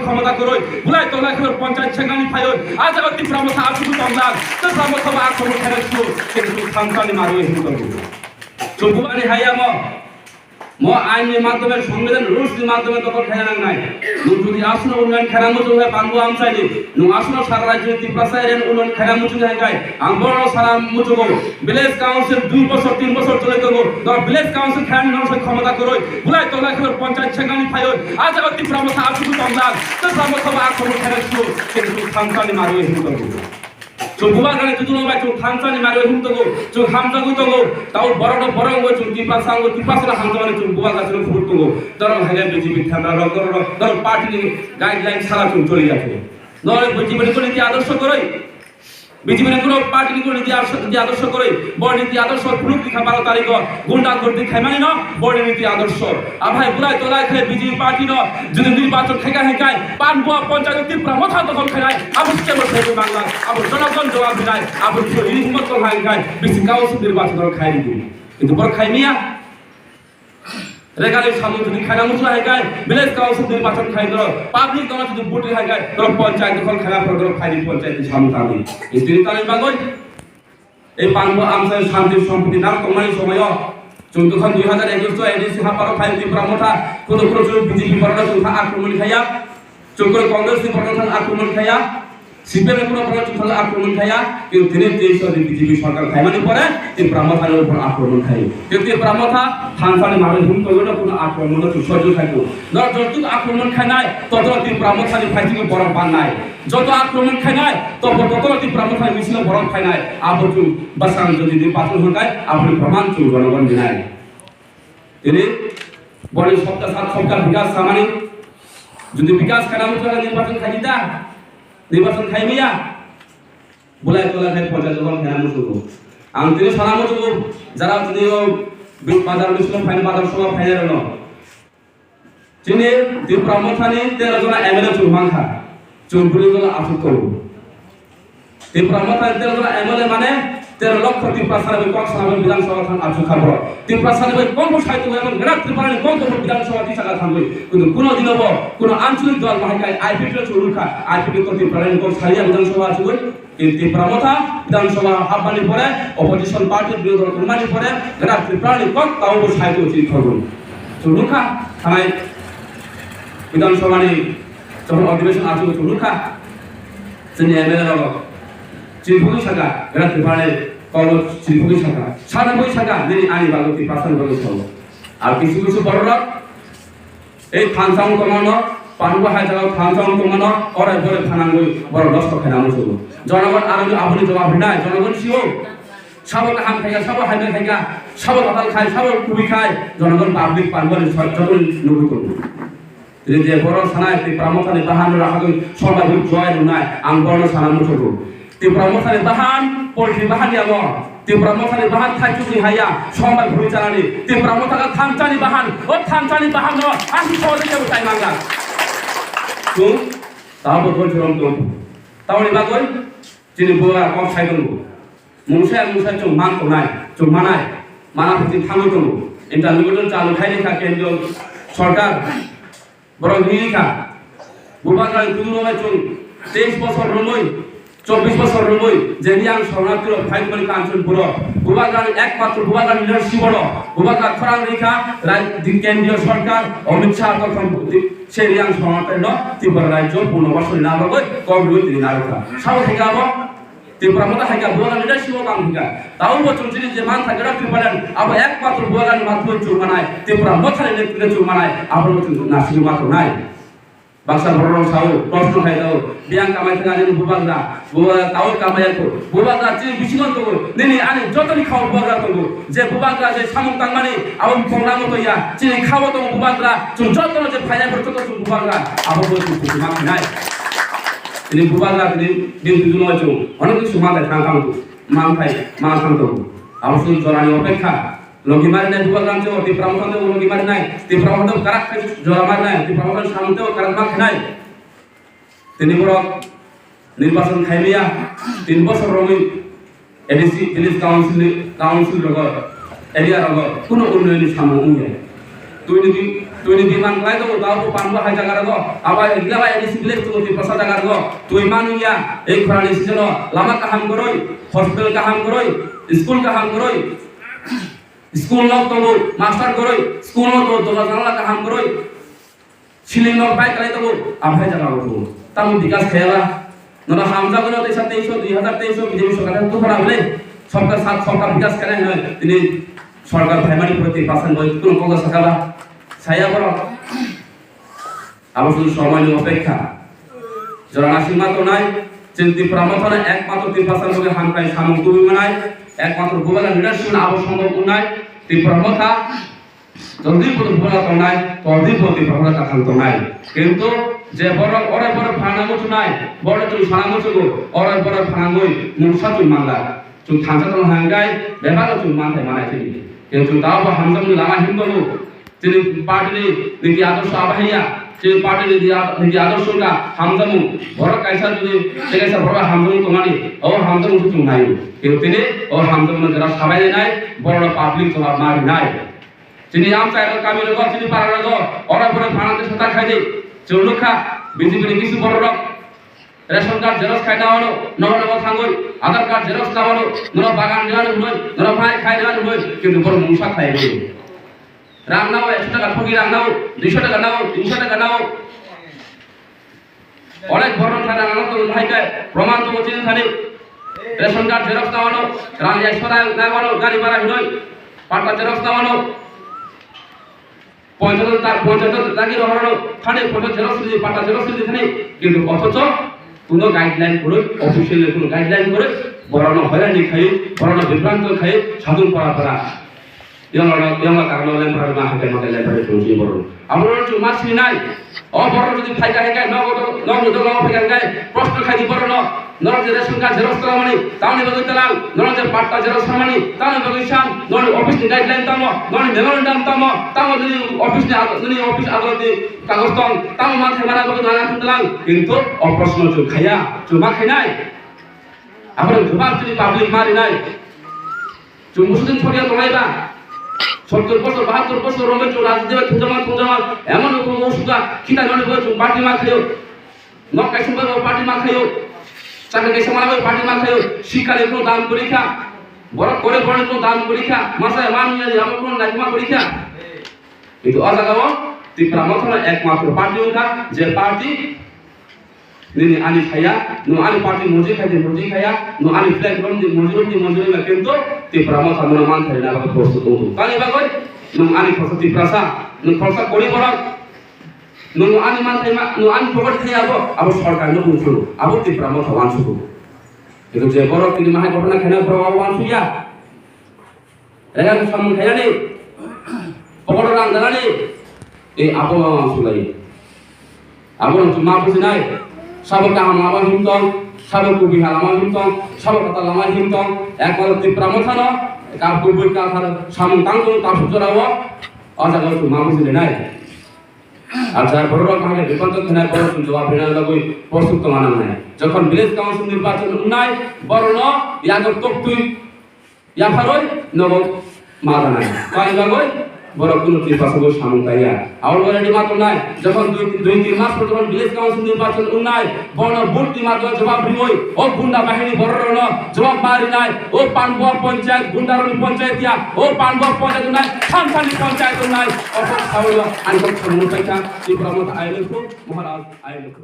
ক্ষমতা করই বুলাই তোলা খবর পঞ্চায়েত সেখানে ফাই আজ আগত ত্রিপুরা আসুক তমলাগ ত্রিপুরা মথা আক্রমণ খেলাচ্ছ কিন্তু সাংসানি মারো হিন্দু চুপুবানি হাইয়া ম আইনের মাধ্যমে সংবিধান রুলসের মাধ্যমে তখন খেলা নাই যদি আসনো উন্নয়ন খেলা মুচু হয় পানবু আমসাইনি নু আসনো সারা রাজ্য ত্রিপুরা সাইরেন উন্নয়ন খেলা মুচু হয় গায় আম্বর সারা মুচু গো ভিলেজ কাউন্সিল 2 বছর 3 বছর চলে গো ধর ভিলেজ কাউন্সিল খেলা নরসে ক্ষমতা করই বুলাই তোলা খবর পঞ্চায়েত সেখানে ফাই আজ আগত ত্রিপুরা মথা আসুক তমলাগ ত্রিপুরা মথা আক্রমণ খেলাচ্ছ কিন্তু সাংসানি মারো হিন্দু বুবা গানে তুতুনো বাই চুং থানসানি মারো হিন্দু চুং হামজা গুতো তাও বড় বড় চুং তিপাসা হামজা মানে চুং বুবা গাছর ফুটতো দরং হাইলে বিজেপি থামরা দর পার্টি গাইডলাইন সারা চুং চলে যাচ্ছে নয় বিজেপি কোন নীতি আদর্শ করই বিজেপি কোন পার্টি কোন নীতি আদর্শ করই বড় নীতি আদর্শ পুরো লিখা 12 তারিখ গুন্ডা করতে খাইমানি না বড় নীতি আদর্শ আ ভাই বুলাই তোলাই খাই বিজেপি পার্টি ন যদি নির্বাচন খেগা হেকাই পানবুয়া পঞ্চায়েত ত্রিপুরা মথা দখল খাই আবশ্যক বসে বাংলা আবর জনগণ জবাব দিলাই আবর হিমত খাই খাই বেশি কাউন্সিল নির্বাচন খাই দিবি কিন্তু বড় খাইমিয়া রেগালি সামু যদি খানা মুছু হাইগাই ভিলেজ কাউন্সিল নির্বাচন খাই ধর পাবলিক দল যদি ভোট হাইগাই ধর পঞ্চায়েত দখল খেলা পর ধর খাইনি পঞ্চায়েত সামু তালি এই তিন তালি বাগই এই পানবো আমসাই শান্তি সম্পত্তি নাম কমানি সময় চৌদ্দখন 2021 এডিসি হাপারো ফাইল ত্রিপুরা মথা কোন বিজেপি পরনা সংখ্যা আক্রমণ খাইয়া চৌকর কংগ্রেস পরনা আক্রমণ খাইয়া সিপিএম কোন পরনা আক্রমণ খাইয়া কিন্তু দিনে 23 বিজেপি সরকার খাইমানি পরে ত্রিপুরা মথার উপর আক্রমণ খাই কিন্তু ত্রিপুরা মথা থানসানি মারো হিন্দু কোন আক্রমণ সহ্য থাকো ধর যত আক্রমণ খাই নাই তত ত্রিপুরা মথানি ফাইটিং বড় পান নাই যত আক্রমণ খাই নাই তত ত্রিপুরা মথানি মিছিল বড় খাই নাই আবচু বাসান যদি নির্বাচন হয় আপনি প্রমাণ চু জনগণ দিনাই তিনি বড় সপ্তাহ 7 সপ্তাহ বিকাশ সামানি যদি বিকাশ খেলা মুছু নির্বাচন খাই দিতা নির্বাচন খাইমিয়া বুলাই তোলা খাই পঞ্চায়েত দখল খেলা মুছু আং তিনি সারা মুছু যারা তিনি বাজার মিছিল ফাইন বাজার সভা ফাইনাল ন তিনি ত্রিপুরা মথানি 13 জন এমএলএ চুরমাংখা চুরপুরি জন আসুক করব ত্রিপুরা মথানি 13 জন এমএলএ মানে 13 লক্ষ ত্রিপুরা সারাবে কম সারাবে বিধানসভা খান আসুক খাবো ত্রিপুরা সারাবে কম সাহিত্য এবং গ্রাম ত্রিপুরানি কম বিধানসভা টিসাকা থাকবে কিন্তু কোন দিন হবো কোন আঞ্চলিক দল মাহাকাই আইপিটি চুরুখা আইপিটি তো ত্রিপুরানি কম সারিয়া বিধানসভা আসবে কিন্তু ত্রিপুরা মথা বিধানসভা হাববানি পরে অপোজিশন পার্টির বিরোধী দল কুমানি পরে গ্রাম ত্রিপুরানি কম তাও সাহিত্য উচিত করবে চুরুখা থানায় বিধানসভানি যখন অধিবেশন আসবে চুরুখা তিনি এমএলএ রব চিরপুরি শাখা গ্রাম ত্রিপুরানি কল চিরপুরি শাখা 97 শাখা যিনি আনি বাগতি পাশান বলে চল আর কিছু কিছু বড়রা এই থানসাং কমানো পানবো হাজার থানসাং কমানো অরে বলে থানাঙ্গই বড় নষ্ট খাই নাম চল জনগণ আর আপনি জবাব নাই জনগণ সিও সবক হাম খাইয়া সব হাইবে খাইয়া সব পাতাল খায় সব কুবি খায় জনগণ পাবলিক পানবলে সচেতন নবী করব যে বড় সানায় ত্রিপুরা মথানি বাহান রাখা সবাই জয় নাই আং বড় সানা মুছব ত্রিপুরা মথানি বাহান পোল্ট্রি বাহানি আম ত্রিপুরা মথানি বাহান থাইচুকি হাইয়া সবাই ঘুরে চালানি ত্রিপুরা মথাকা থানচানি বাহান ও থানচানি বাহান আসি সহজে কেউ চাই মাঙ্গা তো তাও বলছিলাম তো তাও বাগই যিনি বুয়া কম সাইকেল মুসাই চোখ মান তো নাই চোখ মানায় মানা প্রতি থামো তো এটা নিবেদন চালু খাই লেখা কেন্দ্রীয় সরকার বড় নিরিখা বুবাগাড়ি তুলনায় চোখ 23 বছর রমই 24 বছর রমই যে রিয়াং শরণার্থী ফাইট করে কাঞ্চন পুরো বুবাগাড়ি একমাত্র বুবাগাড়ি লিডারশিপ বড় বুবাগা খরাং রেখা কেন্দ্রীয় সরকার অমিত শাহ তখন সেই রিয়াং শরণার্থী ন ত্রিপুরা রাজ্য পুনর্বাসন না হবে কম তিনি না রেখা সব থেকে আবার ত্রিপুরা মতো হাইকা বুয়াগান লিডারশিপ কাম হিকা তাও বচন যিনি যে মান থাকে রাখতে পারেন আবার একমাত্র বুয়াগান মাধ্যমে চুরমানায় ত্রিপুরা মথারে নেতৃত্বে চুরমানায় আবার বচন নাসিক মাত্র নাই বাক্সা ভরণ সাউ প্রশ্ন খাই দাও বিয়াং কামাই থাকা যিনি বুবাগা তাও কামাই কো বুবাগা যিনি বিশিগন তো নিনি আনি যতনি খাও বুবাগা তো যে বুবাগা যে সামুক তাংমানি আবম ফংনা মতো ইয়া যিনি খাও তো বুবাগা চুন যতন যে ফাইয়া করতে তো বুবাগা আবার বচন মাখ নাই তিনি বুবাগা তিনি দিন দুজন আছে অনেক কিছু মাথায় থাকা মাথায় মা থাকতো অবশ্যই জরানি অপেক্ষা লগি মারি নাই বুবাগা আছে ত্রিপুরা মতো লগি মারি নাই ত্রিপুরা মতো কারাক জরা মারি নাই ত্রিপুরা মতো সামনেও কারাক মাখ নাই তিনি বড় নির্বাচন খাইমিয়া 3 বছর রমি এডিসি ভিলেজ কাউন্সিল রগ এরিয়া রগ কোনো উন্নয়নের সামনে তুই যদি তুই বিমান লাই তো তাও পানবো হাই জায়গা রাখো আবার এগুলা ভাই এডিসি ভিলেজ তো তুই প্রসাদ জায়গা রাখো তুই মানুয়া এই খরানি সিজন লামা কাহাম করই হসপিটাল কাহাম করই স্কুল কাহাম করই স্কুল ন তো মাস্টার করই স্কুল ন তো দোলা জানলা কাহাম করই সিলিং ন বাইক লাই তো আভাই জায়গা রাখো তাম বিকাশ খেলা নরা হামজা গুলো 2023 বিজেপি সরকার তো করা হলে সরকার সাত সরকার বিকাশ করে নয় তিনি সরকার প্রাইমারি প্রতি পার্সেন্ট বই কোন কত সকালা ছায়া বড় আবার শুধু সময় অপেক্ষা যারা সীমা তো নাই চিন্তি প্রমথনে একমাত্র 3% লোকে হামকাই সামগ্রী বানায় একমাত্র গোবালা লিডারশিপ আবো সম্ভব নাই ত্রিপ্রমথা জলদি বলা তো নাই তদি প্রতি প্রভাব কাঠাল তো নাই কিন্তু যে বড় ওরে বড় ফানামুচ নাই বড় তুই ফানামুচ গো ওরে বড় ফানামুই মুসা তুই মানলা তুই থানসা তো হাঙ্গাই বেবাল তুই মানতে মানাই তিনি কিন্তু তাও হামজাম লামা হিন্দু তিনি পার্টি নীতি আদর্শ আবাহিয়া তিনি পার্টি নীতি আদর্শটা হামজামু বড় কাইসা যদি তেকাইসা বড় হামজামু তোমানি ও হামজামু তুই নাই কিন্তু তিনি ও হামজামু যারা সবাই নাই বড় পাবলিক তোমার মারি নাই তিনি আম চাইল কামি লোক তিনি পারা লোক ওরা পরে ফানাতে সাতা খাই দেই চৌলুখা বিজেপি কিছু বড় লোক রেশন কার্ড জেরক্স খাই দেওয়ানো নহলে থাঙ্গই আধার কার্ড জেরক্স দেওয়ানো নর বাগান দেওয়ানো হই নর ভাই খাই দেওয়ানো হই কিন্তু বড় মুসা খাই দেই রাম নাও 100 টাকা ঠকি রাম নাও 200 টাকা নাও 300 টাকা নাও অনেক বড় থানা নাও তো ভাইকে প্রমাণ তো চিনি থানে রেশন কার্ড জেরক্স দেওয়ানো রাম 100 টাকা দেওয়ানো গাড়ি ভাড়া হই পাটা জেরক্স দেওয়ানো পঞ্চায়েত দাগি রহনো থানে ফটো জেরক্স দিয়ে পাটা জেরক্স দিয়ে থানে কিন্তু অথচ কোনো গাইডলাইন করে অফিসিয়াল কোনো গাইডলাইন করে বড় হয়রানি খাই বড় বিভ্রান্ত খাই সাধন করা yang karena lain pernah hakai makai lain pada kunci baru. Amro cuma sinai. Oh baru jadi faida hakai, no itu faida prosto khai di baru no jadi sungka jeros telah mani, tahun ini bagi telang, jadi parta jeros mani, tahun ini bagi shan, office ni guideline tamu, memorandum tamu jadi office ada di kagus tong, tamu makai mana bagi nana telang, itu operasi cuma khinai. Amro cuma jadi public mari nai. Cuma sudah thoriya tolaiba. 70 বছর 72 বছর রমেশ রাজদেব তুজমা এমন ওষুধা কিতা ননে বলছো party মা খাইও knock কাইছে বলবো party মা খাইও চাকরি কাইছে মারা পার্টি মা খাইও শিকারে কোনো দান পরীক্ষা বড় করে কোনো দান পরীক্ষা মাসায় মানিয়ে আমার কোনো লাইমা পরীক্ষা কিন্তু আজাগাও ত্রিপুরা মতন একমাত্র পার্টি উঠা যে party ini ani khaya no ani party moji khaya no ani flag ron di moji la kento ti pramo thamuna man thai na ba posto to kali ba koi no ani phosati prasa no khosa kori borak no ani man thai ma no ani pokot thai abo sarkar no bunchu abo ti pramo thawan suku itu je borok ini mahai ঘটনা khana prawan suya rega samun khaya ni pokot rang dalani abo sulai abo cuma pusinai sabuk kaham lama himtong, sabuk kubi halama himtong, sabuk kata lama himtong, ekmal tipra mothano, kar kubi kar samung tangtung kar sujarawo, aja kalau tu mampu sih denai. Aja berorok mahal dipantuk denai baru tu jawab denai lagu porsuk tu mana mana. Jokon village council nirbachan unai, baru no, yang tok tu, yang haroi, no mana nai. Kali lagu বড় কোন ত্রিপাশাগো সামন্তাইয়া আর already মাত্র নাই যখন 2-3 মাস পর যখন village council নির্বাচন উন্নয় বড় বুটটি মাত্র জবাব দিবই ও গুন্ডা বাহিনী বড় রণ জবাব মারি নাই ও পানবো পঞ্চায়েত গুন্ডারণী পঞ্চায়েত ইয়া ও পানবো পঞ্চায়েত নাই খানসানি পঞ্চায়েত নাই অসব খাওয়া আনকম সমন্বয়টা ত্রিপুরা মত আইলেখো মহারাজ আইলেখো